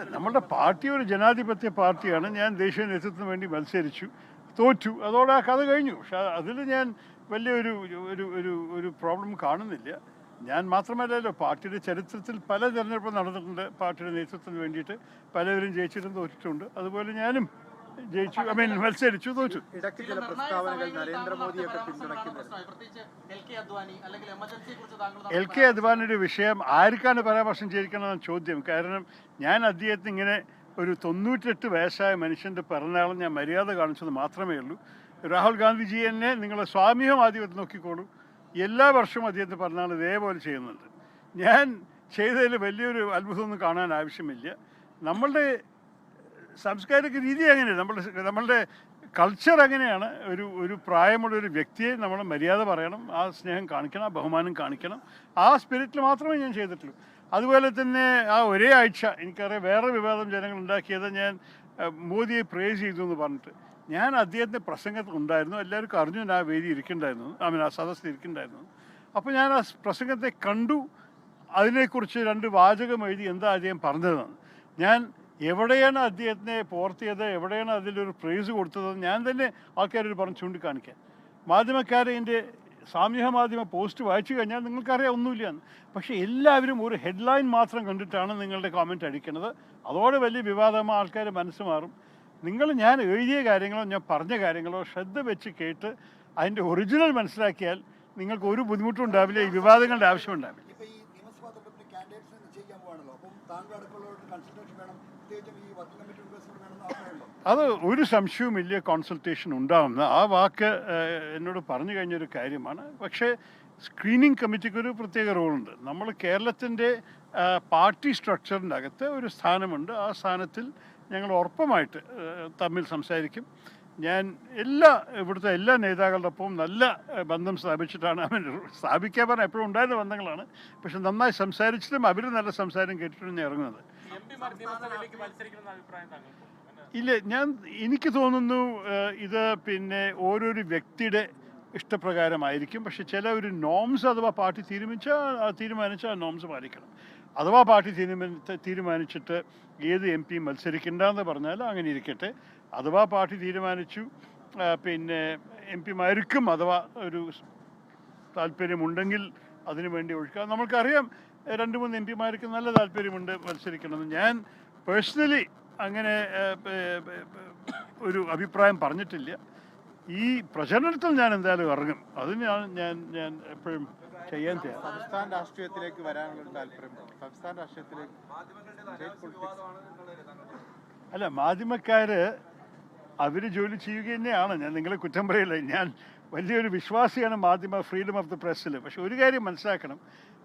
അല്ല, നമ്മുടെ പാർട്ടി ഒരു ജനാധിപത്യ പാർട്ടിയാണ്. ഞാൻ ദേശീയ നേതൃത്വത്തിന് വേണ്ടി മത്സരിച്ചു, തോറ്റു, അതോടെ ആ കഥ കഴിഞ്ഞു. പക്ഷെ അതിൽ ഞാൻ വലിയൊരു ഒരു ഒരു ഒരു പ്രോബ്ലം കാണുന്നില്ല. ഞാൻ മാത്രമല്ലല്ലോ, പാർട്ടിയുടെ ചരിത്രത്തിൽ പല തെരഞ്ഞെടുപ്പും നടന്നിട്ടുണ്ട്. പാർട്ടിയുടെ നേതൃത്വത്തിന് വേണ്ടിയിട്ട് പലവരും ജയിച്ചിട്ടും തോറ്റിട്ടുണ്ട്. അതുപോലെ ഞാനും ജയിച്ചു, മത്സരിച്ചു, തോറ്റു. ഇടയ്ക്ക് ചില പ്രസ്താവനകൾ നരേന്ദ്രമോദിയൊക്കെ പിന്തുണയ്ക്കുന്നത്. എൽ കെ അദ്വാനിയുടെ വിഷയം ആർക്കാണ് പരാമർശം ചെയ്തിരിക്കണമെന്ന ചോദ്യം. കാരണം ഞാൻ അദ്ദേഹത്തിന് ഇങ്ങനെ ഒരു 98 വയസ്സായ മനുഷ്യൻ്റെ പിറന്നാളും ഞാൻ മര്യാദ കാണിച്ചത് മാത്രമേ ഉള്ളൂ. രാഹുൽ ഗാന്ധിജി എന്നെ നിങ്ങൾ സ്വാമീഹ മാധ്യമത്തിൽ നോക്കിക്കോളൂ, എല്ലാ വർഷവും അദ്ദേഹത്തെ പിറന്നാൾ ഇതേപോലെ ചെയ്യുന്നുണ്ട്. ഞാൻ ചെയ്തതിൽ വലിയൊരു അത്ഭുതമൊന്നും കാണാൻ ആവശ്യമില്ല. നമ്മളുടെ സാംസ്കാരിക രീതി അങ്ങനെയാണ്, നമ്മളുടെ കൾച്ചർ അങ്ങനെയാണ്. ഒരു പ്രായമുള്ളൊരു വ്യക്തിയെ നമ്മൾ മര്യാദ പറയണം, ആ സ്നേഹം കാണിക്കണം, ആ ബഹുമാനം കാണിക്കണം. ആ സ്പിരിറ്റിൽ മാത്രമേ ഞാൻ ചെയ്തിട്ടുള്ളൂ. അതുപോലെ തന്നെ ആ ഒരേ ആഴ്ച എനിക്കറിയാം വേറെ വിവാദം ജനങ്ങൾ ഉണ്ടാക്കിയത്, ഞാൻ മോദിയെ പ്രേസ് ചെയ്തു എന്ന് പറഞ്ഞിട്ട്. ഞാൻ അദ്ദേഹത്തിൻ്റെ പ്രസംഗത്തിൽ ഉണ്ടായിരുന്നു, എല്ലാവർക്കും അറിഞ്ഞു ഞാൻ ആ വേദി ഇരിക്കണ്ടായിരുന്നു, ആ സദസ്സിൽ ഇരിക്കണ്ടായിരുന്നു. അപ്പോൾ ഞാൻ ആ പ്രസംഗത്തെ കണ്ടു, അതിനെക്കുറിച്ച് 2 വാചകം എഴുതി എന്താ അദ്ദേഹം പറഞ്ഞതെന്ന്. ഞാൻ എവിടെയാണ് അദ്ദേഹത്തിനെ പോർത്തിയത്, എവിടെയാണ് അതിലൊരു പ്രൈസ് കൊടുത്തത്, ഞാൻ തന്നെ ആൾക്കാരോട് പറഞ്ഞ് ചൂണ്ടിക്കാണിക്കാൻ. മാധ്യമക്കാരെ എൻ്റെ സാമൂഹ്യ മാധ്യമ പോസ്റ്റ് വായിച്ചു കഴിഞ്ഞാൽ നിങ്ങൾക്കറിയാം ഒന്നുമില്ലയെന്ന്. പക്ഷേ എല്ലാവരും ഒരു ഹെഡ്ലൈൻ മാത്രം കണ്ടിട്ടാണ് നിങ്ങളുടെ കോമെൻ്റ് അടിക്കുന്നത്. അതോടെ വലിയ വിവാദമായ ആൾക്കാർ മനസ്സ് മാറും. ഞാൻ എഴുതിയ കാര്യങ്ങളോ ഞാൻ പറഞ്ഞ കാര്യങ്ങളോ ശ്രദ്ധ വെച്ച് കേട്ട് അതിൻ്റെ ഒറിജിനൽ മനസ്സിലാക്കിയാൽ നിങ്ങൾക്ക് ഒരു ബുദ്ധിമുട്ടും ഉണ്ടാവില്ല, ഈ വിവാദങ്ങളുടെ ആവശ്യമുണ്ടാവില്ല. അത് ഒരു സംശയവുമില്ല, കോൺസൾട്ടേഷൻ ഉണ്ടാവുന്ന ആ വാക്ക് എന്നോട് പറഞ്ഞു കഴിഞ്ഞൊരു കാര്യമാണ്. പക്ഷേ സ്ക്രീനിങ് കമ്മിറ്റിക്ക് ഒരു പ്രത്യേക റോളുണ്ട്. നമ്മൾ കേരളത്തിൻ്റെ പാർട്ടി സ്ട്രക്ചറിൻ്റെ അകത്ത് ഒരു സ്ഥാനമുണ്ട്. ആ സ്ഥാനത്തിൽ ഞങ്ങൾ ഉറപ്പമായിട്ട് തമ്മിൽ സംസാരിക്കും. ഞാൻ ഇവിടുത്തെ എല്ലാ നേതാക്കളുടെ ഒപ്പവും നല്ല ബന്ധം സ്ഥാപിച്ചിട്ടാണ്, സ്ഥാപിക്കാൻ പറഞ്ഞാൽ എപ്പോഴും ഉണ്ടായിരുന്ന ബന്ധങ്ങളാണ്. പക്ഷെ നന്നായി സംസാരിച്ചിട്ടും അവർ നല്ല സംസാരം കേട്ടിട്ടും ഞാൻ ഇറങ്ങുന്നത്. ഇല്ല, എനിക്ക് തോന്നുന്നു ഇത് ഓരോരു വ്യക്തിയുടെ ഇഷ്ടപ്രകാരമായിരിക്കും. പക്ഷെ ചില ഒരു നോംസ് അഥവാ പാർട്ടി തീരുമാനിച്ചാൽ ആ നോംസ് പാലിക്കണം. അഥവാ പാർട്ടി തീരുമാനിച്ചിട്ട് ഏത് MP മത്സരിക്കണ്ടെന്ന് പറഞ്ഞാൽ അങ്ങനെ ഇരിക്കട്ടെ. അഥവാ പാർട്ടി തീരുമാനിച്ചു MP മാർക്കും അഥവാ ഒരു താല്പര്യമുണ്ടെങ്കിൽ അതിനു വേണ്ടി ഒഴുക്കുക. നമ്മൾക്കറിയാം 2-3 MP നല്ല താല്പര്യമുണ്ട് മത്സരിക്കണമെന്ന്. ഞാൻ പേഴ്സണലി അങ്ങനെ ഒരു അഭിപ്രായം പറഞ്ഞിട്ടില്ല. ഈ പ്രചരണത്തിൽ ഞാൻ എന്തായാലും ഇറങ്ങും. അതിനാണ് ഞാൻ എപ്പോഴും ചെയ്യാൻ തയ്യാറ്. സംസ്ഥാന രാഷ്ട്രീയത്തിലേക്ക് വരാനുള്ള താല്പര്യം, സംസ്ഥാന രാഷ്ട്രീയത്തിലേക്ക് അല്ല, മാധ്യമക്കാർ അവർ ജോലി ചെയ്യുക തന്നെയാണ്. ഞാൻ നിങ്ങളെ കുറ്റം പറയില്ല. ഞാൻ വലിയൊരു വിശ്വാസിയാണ് ഫ്രീഡം ഓഫ് ദി പ്രസ്സിൽ. പക്ഷെ ഒരു കാര്യം മനസ്സിലാക്കണം,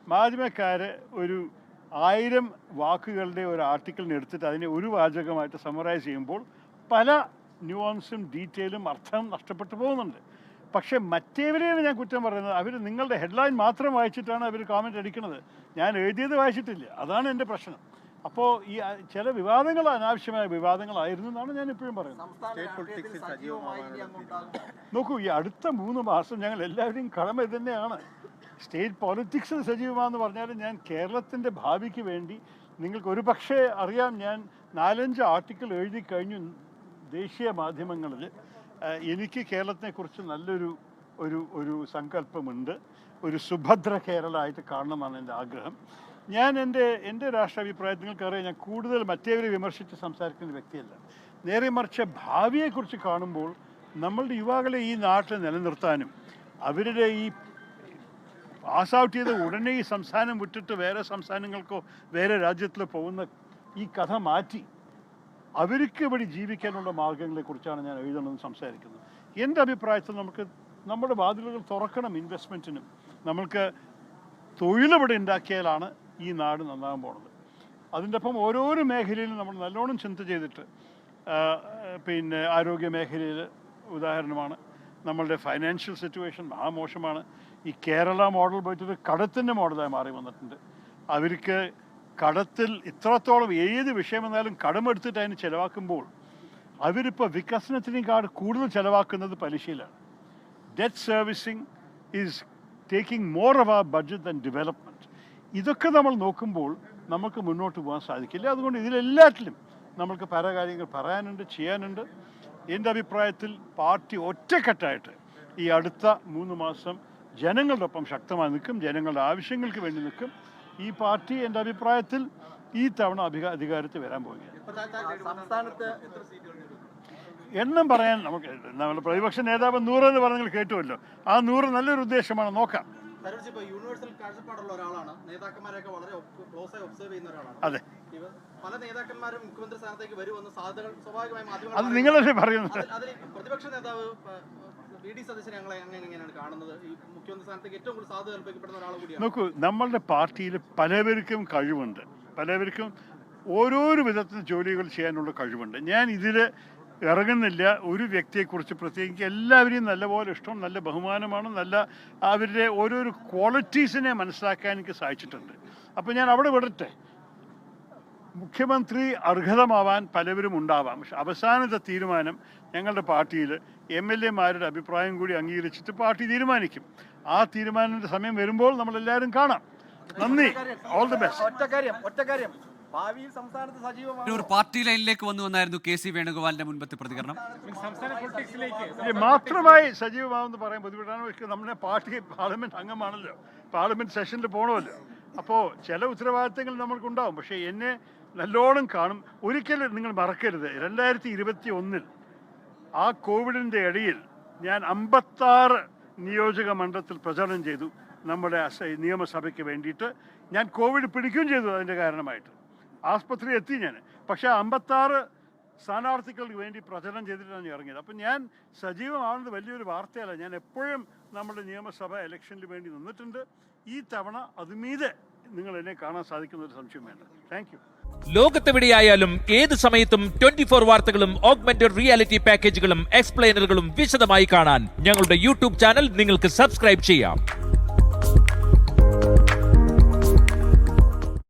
മാധ്യമക്കാർ ഒരു 1000 വാക്കുകളുടെ ഒരു ആർട്ടിക്കിളിനെ എടുത്തിട്ട് അതിനെ ഒരു വാചകമായിട്ട് സമറൈസ് ചെയ്യുമ്പോൾ പല ന്യൂവാൻസും ഡീറ്റെയിലും അർത്ഥം നഷ്ടപ്പെട്ടു പോകുന്നുണ്ട്. പക്ഷേ മറ്റേവരെയാണ് ഞാൻ കുറ്റം പറയുന്നത്. അവർ നിങ്ങളുടെ ഹെഡ്ലൈൻ മാത്രം വായിച്ചിട്ടാണ് അവർ കോമെൻ്റ് അടിക്കുന്നത്. ഞാൻ എഴുതിയത് വായിച്ചിട്ടില്ല. അതാണ് എൻ്റെ പ്രശ്നം. അപ്പോൾ ഈ ചില വിവാദങ്ങൾ അനാവശ്യമായ വിവാദങ്ങളായിരുന്നു എന്നാണ് ഞാൻ ഇപ്പോഴും പറയുന്നത്. നോക്കൂ, ഈ അടുത്ത 3 മാസം ഞങ്ങൾ എല്ലാവരുടെയും കടമ ഇത് തന്നെയാണ്. സ്റ്റേറ്റ് പോളിറ്റിക്സിൽ സജീവമാണെന്ന് പറഞ്ഞാലും ഞാൻ കേരളത്തിൻ്റെ ഭാവിക്ക് വേണ്ടി, നിങ്ങൾക്ക് ഒരു പക്ഷേ അറിയാം, ഞാൻ 4-5 ആർട്ടിക്കിൾ എഴുതി കഴിഞ്ഞു ദേശീയ മാധ്യമങ്ങളിൽ. എനിക്ക് കേരളത്തിനെക്കുറിച്ച് നല്ലൊരു സങ്കല്പമുണ്ട്. ഒരു സുഭദ്ര കേരളമായിട്ട് കാണണമെന്നാണ് എൻ്റെ ആഗ്രഹം. ഞാൻ എൻ്റെ രാഷ്ട്രീയാഭിപ്രായത്തിൽ നിങ്ങൾക്കറിയാം, ഞാൻ കൂടുതൽ മറ്റേവരെ വിമർശിച്ച് സംസാരിക്കുന്ന വ്യക്തിയല്ല. നേരെ മറിച്ച് ഭാവിയെക്കുറിച്ച് കാണുമ്പോൾ നമ്മളുടെ യുവാക്കളെ ഈ നാട്ടിൽ നിലനിർത്താനും അവരുടെ ഈ പാസ് ഔട്ട് ചെയ്ത് ഉടനെ ഈ സംസ്ഥാനം വിട്ടിട്ട് വേറെ സംസ്ഥാനങ്ങൾക്കോ വേറെ രാജ്യത്തിലോ പോകുന്ന ഈ കഥ മാറ്റി അവർക്ക് ഇവിടെ ജീവിക്കാനുള്ള മാർഗങ്ങളെക്കുറിച്ചാണ് ഞാൻ എഴുതണമെന്ന് സംസാരിക്കുന്നത്. എൻ്റെ അഭിപ്രായത്തിൽ നമ്മുടെ വാതിലുകൾ തുറക്കണം ഇൻവെസ്റ്റ്മെൻറ്റിനും. നമ്മൾക്ക് തൊഴിലിവിടെ ഉണ്ടാക്കിയാലാണ് ഈ നാട് നന്നാകാൻ പോകുന്നത്. അതിൻ്റെ ഒപ്പം ഓരോരോ മേഖലയിലും നമ്മൾ നല്ലോണം ചിന്ത ചെയ്തിട്ട്, ആരോഗ്യ മേഖലയിൽ ഉദാഹരണമാണ്, നമ്മളുടെ ഫൈനാൻഷ്യൽ സിറ്റുവേഷൻ മഹാമോശമാണ്. ഈ കേരള മോഡൽ പോയിട്ടൊരു കടത്തിൻ്റെ മോഡലായി മാറി വന്നിട്ടുണ്ട്. അവർക്ക് കടത്തിൽ ഇത്രത്തോളം ഏത് വിഷയം വന്നാലും കടമെടുത്തിട്ട് അതിന് ചിലവാക്കുമ്പോൾ അവരിപ്പോൾ വികസനത്തിനേക്കാൾ കൂടുതൽ ചിലവാക്കുന്നത് പലിശയിലാണ്. Debt servicing is taking more of our budget than development. ഇതൊക്കെ നമ്മൾ നോക്കുമ്പോൾ നമുക്ക് മുന്നോട്ട് പോകാൻ സാധിക്കില്ല. അതുകൊണ്ട് ഇതിലെല്ലാറ്റിലും നമുക്ക് പല കാര്യങ്ങൾ പറയാനുണ്ട്, ചെയ്യാനുണ്ട്. എൻ്റെ അഭിപ്രായത്തിൽ പാർട്ടി ഒറ്റക്കെട്ടായിട്ട് ഈ അടുത്ത 3 മാസം ജനങ്ങളുടെ ഒപ്പം ശക്തമായി നിൽക്കും, ജനങ്ങളുടെ ആവശ്യങ്ങൾക്ക് വേണ്ടി നിൽക്കും. ഈ പാർട്ടി എൻ്റെ അഭിപ്രായത്തിൽ ഈ തവണ അധികാരത്തിൽ വരാൻ പോവുകയാണ്. എണ്ണം പറയാൻ നമ്മുടെ പ്രതിപക്ഷ നേതാവ് 100 എന്ന് പറഞ്ഞാൽ കേട്ടുമല്ലോ. ആ 100 നല്ലൊരു ഉദ്ദേശമാണ്, നോക്കാം. യൂണിവേഴ്സൽ കാഴ്ചപ്പാടുള്ള ഒരാളാണ്, നേതാക്കന്മാരെയൊക്കെ വളരെ ക്ലോസായി ഒബ്സർവ് ചെയ്യുന്ന ഒരാളാണ്. അതെ, പല നേതാക്കന്മാരും മുഖ്യമന്ത്രി സ്ഥാനത്തേക്ക് വരുമെന്ന് സാധ്യതകൾ സ്വാഭാവികമായി അത് നിങ്ങളല്ലേ പറയുന്നത്. അതിൽ പ്രതിപക്ഷ നേതാവ് വി ഡി സതീശനെ എങ്ങനെയാണ് കാണുന്നത്? ഈ മുഖ്യമന്ത്രി സ്ഥാനത്തേക്ക് ഏറ്റവും കൂടുതൽ സാധ്യത കൽപ്പിക്കപ്പെടുന്ന ഒരാൾ കൂടിയാണ്. നോക്കൂ, നമ്മളുടെ പാർട്ടിയിൽ പലവർക്കും കഴിവുണ്ട്, പലവർക്കും ഓരോരോ വിധത്തിൽ ജോലികൾ ചെയ്യാനുള്ള കഴിവുണ്ട്. ഞാൻ ഇതിൽ ഇറങ്ങുന്നില്ല. ഒരു വ്യക്തിയെക്കുറിച്ച് പ്രത്യേകിച്ച് എല്ലാവരെയും നല്ലപോലെ ഇഷ്ടം, നല്ല ബഹുമാനമാണ്, നല്ല അവരുടെ ഓരോരോ ക്വാളിറ്റീസിനെ മനസ്സിലാക്കാൻ എനിക്ക് സാധിച്ചിട്ടുണ്ട്. അപ്പോൾ ഞാൻ അവിടെ വിടട്ടെ. മുഖ്യമന്ത്രി അർഹതമാവാൻ പലവരും ഉണ്ടാവാം, പക്ഷെ അവസാനത്തെ തീരുമാനം ഞങ്ങളുടെ പാർട്ടിയിൽ MLA-മാരുടെ അഭിപ്രായം കൂടി അംഗീകരിച്ചിട്ട് പാർട്ടി തീരുമാനിക്കും. ആ തീരുമാനത്തിൻ്റെ സമയം വരുമ്പോൾ നമ്മളെല്ലാവരും കാണാം. നന്ദി, ഓൾ ദി ബെസ്റ്റ്. ഒറ്റ കാര്യം ഭാവിയിൽ സംസ്ഥാനത്ത് സജീവമാണ്. ഒരു പാർട്ടി ലൈനിലേക്ക് വന്നുവെന്നായിരുന്നു KC വേണുഗോപാലിന്റെ മുൻപത്തെ പ്രതികരണം. മാത്രമായി സജീവമാവെന്ന് പറയാൻ ബുദ്ധിമുട്ടാണ്. പക്ഷേ നമ്മുടെ പാർട്ടി പാർലമെന്റ് അംഗമാണല്ലോ, പാർലമെന്റ് സെഷനിൽ പോകണമല്ലോ. അപ്പോൾ ചില ഉത്തരവാദിത്തങ്ങൾ നമ്മൾക്കുണ്ടാവും. പക്ഷേ എന്നെ നല്ലോണം കാണും. ഒരിക്കലും നിങ്ങൾ മറക്കരുത്, 2021 ആ കോവിഡിൻ്റെ ഇടയിൽ ഞാൻ 56 നിയോജക മണ്ഡലത്തിൽ പ്രചരണം ചെയ്തു നമ്മുടെ നിയമസഭയ്ക്ക് വേണ്ടിയിട്ട്. ഞാൻ കോവിഡ് പിടിക്കുകയും ചെയ്തു. അതിൻ്റെ കാരണമായിട്ട് ആസ്പത്രി എത്തി ഞാൻ. പക്ഷേ 56 സ്ഥാനാർത്ഥികൾക്ക് വേണ്ടി പ്രചരണം ചെയ്തിട്ടാണ് ഇറങ്ങിയത്. അപ്പം ഞാൻ സജീവമാവുന്നത് വലിയൊരു വാർത്തയല്ല. ഞാൻ എപ്പോഴും നമ്മുടെ നിയമസഭ ഇലക്ഷനിൽ വേണ്ടി നിന്നിട്ടുണ്ട്. ഈ തവണ അതുമീതെ നിങ്ങൾ എന്നെ കാണാൻ സാധിക്കുന്ന ഒരു സംശയം വേണ്ട. Thank you. ലോകത്തെവിടെയായാലും ഏത് സമയത്തും 24 വാർത്തകളും ഓഗ്മെന്റഡ് റിയാലിറ്റി പാക്കേജുകളും എക്സ്പ്ലെയിനറുകളും വിശദമായി കാണാൻ ഞങ്ങളുടെ യൂട്യൂബ് ചാനൽ നിങ്ങൾക്ക് സബ്സ്ക്രൈബ് ചെയ്യാം.